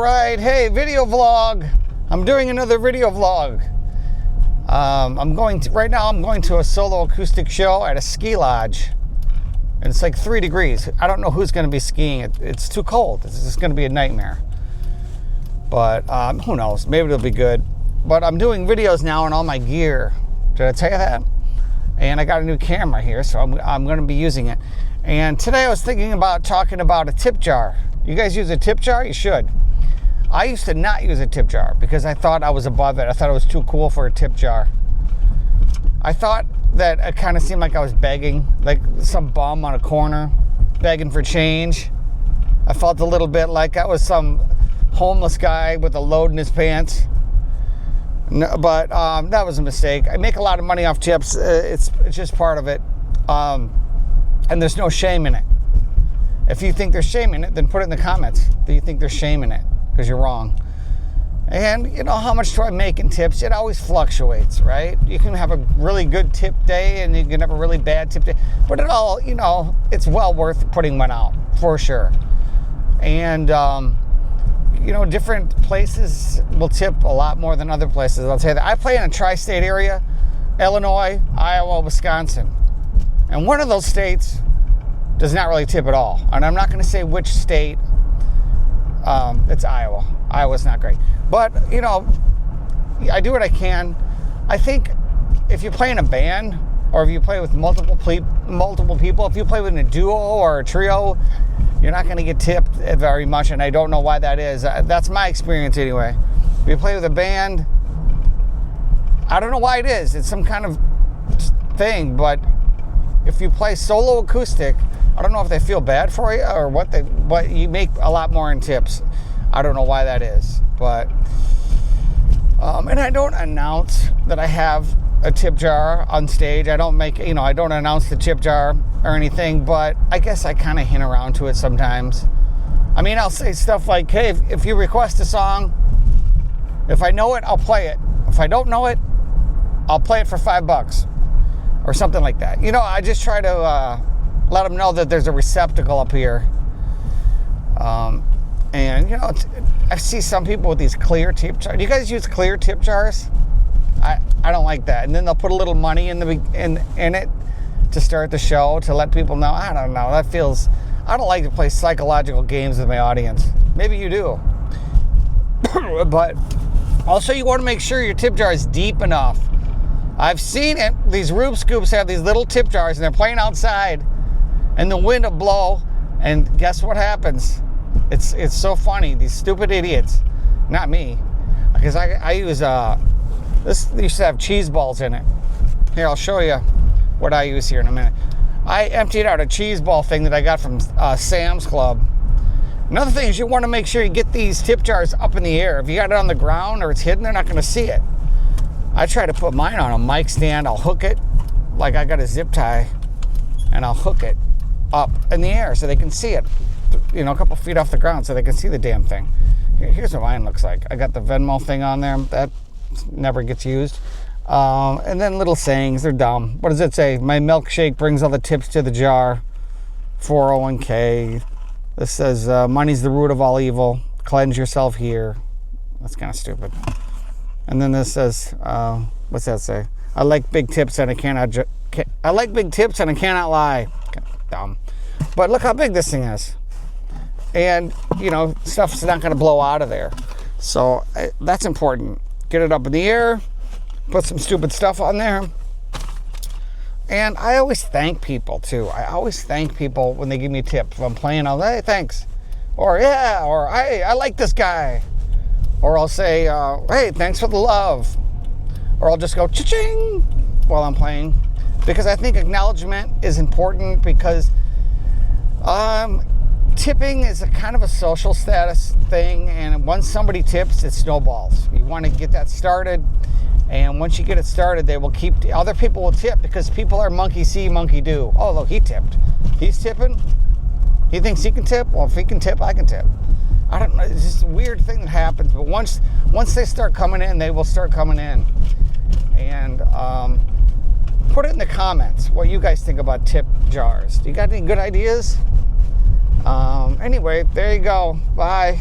right. Hey, video vlog. I'm doing another video vlog. Right now I'm going to a solo acoustic show at a ski lodge. And it's like 3 degrees. I don't know who's going to be skiing. It's too cold. It's just going to be a nightmare. But who knows? Maybe it'll be good. But I'm doing videos now on all my gear. Did I tell you that? And I got a new camera here, so I'm going to be using it. And today I was thinking about talking about a tip jar. You guys use a tip jar? You should. I used to not use a tip jar because I thought I was above it. I thought it was too cool for a tip jar. I thought that it kind of seemed like I was begging, like some bum on a corner, begging for change. I felt a little bit like I was some homeless guy with a load in his pants. No, but that was a mistake. I make a lot of money off tips. It's just part of it. And there's no shame in it. If you think there's shame in it, then put it in the comments that you think there's shame in it, because you're wrong. And you know, how much do I make in tips? It always fluctuates, right? You can have a really good tip day and you can have a really bad tip day. But it all, you know, it's well worth putting one out, for sure. And, you know, different places will tip a lot more than other places. I'll tell you that. I play in a tri-state area, Illinois, Iowa, Wisconsin. And one of those states does not really tip at all. And I'm not going to say which state. It's Iowa. Iowa's not great. But, you know, I do what I can. I think if you play in a band or if you play with multiple people, if you play with a duo or a trio, you're not going to get tipped very much. And I don't know why that is. That's my experience anyway. If you play with a band, I don't know why it is. It's some kind of thing. But if you play solo acoustic, I don't know if they feel bad for you or what, but you make a lot more in tips. I don't know why that is, but and I don't announce that I have a tip jar on stage. I don't announce the tip jar or anything, but I guess I kind of hint around to it sometimes. I mean, I'll say stuff like, hey, if you request a song, if I know it, I'll play it. If I don't know it, I'll play it for $5 or something like that. You know, I just try to let them know that there's a receptacle up here. And, you know, I see some people with these clear tip jars. Do you guys use clear tip jars? I don't like that. And then they'll put a little money in it to start the show, to let people know. I don't know. I don't like to play psychological games with my audience. Maybe you do. But also you want to make sure your tip jar is deep enough. I've seen it. These Rube Scoops have these little tip jars and they're playing outside and the wind will blow, and guess what happens? It's so funny. These stupid idiots, not me, because I use this used to have cheese balls in it. Here, I'll show you what I use here in a minute. I emptied out a cheese ball thing that I got from Sam's Club. Another thing is you want to make sure you get these tip jars up in the air. If you got it on the ground or it's hidden, they're not going to see it. I try to put mine on a mic stand. I'll hook it, like I got a zip tie, and I'll hook it up in the air so they can see it, you know, a couple feet off the ground so they can see the damn thing. Here's what mine looks like. I got the Venmo thing on there. That never gets used. And then little sayings. They're dumb. What does it say? My milkshake brings all the tips to the jar. 401k. This says, money's the root of all evil. Cleanse yourself here. That's kind of stupid. And then this says, what's that say? I like big tips and I cannot lie. Dumb. But look how big this thing is. And, you know, stuff's not going to blow out of there. So that's important. Get it up in the air. Put some stupid stuff on there. And I always thank people, too. I always thank people when they give me tips. If I'm playing, I'll say, hey, thanks. Or, yeah, or, hey, I like this guy. Or I'll say, hey, thanks for the love. Or I'll just go, cha-ching, while I'm playing. Because I think acknowledgement is important because tipping is a kind of a social status thing. And once somebody tips, it snowballs. You want to get that started. And once you get it started, they will keep, other people will tip because people are monkey see, monkey do. Oh, look, he tipped. He's tipping. He thinks he can tip. Well, if he can tip, I can tip. I don't know. It's just a weird thing that happens. But once they start coming in, they will start coming in. And put it in the comments what you guys think about tip jars. Do you got any good ideas? Anyway, there you go. Bye.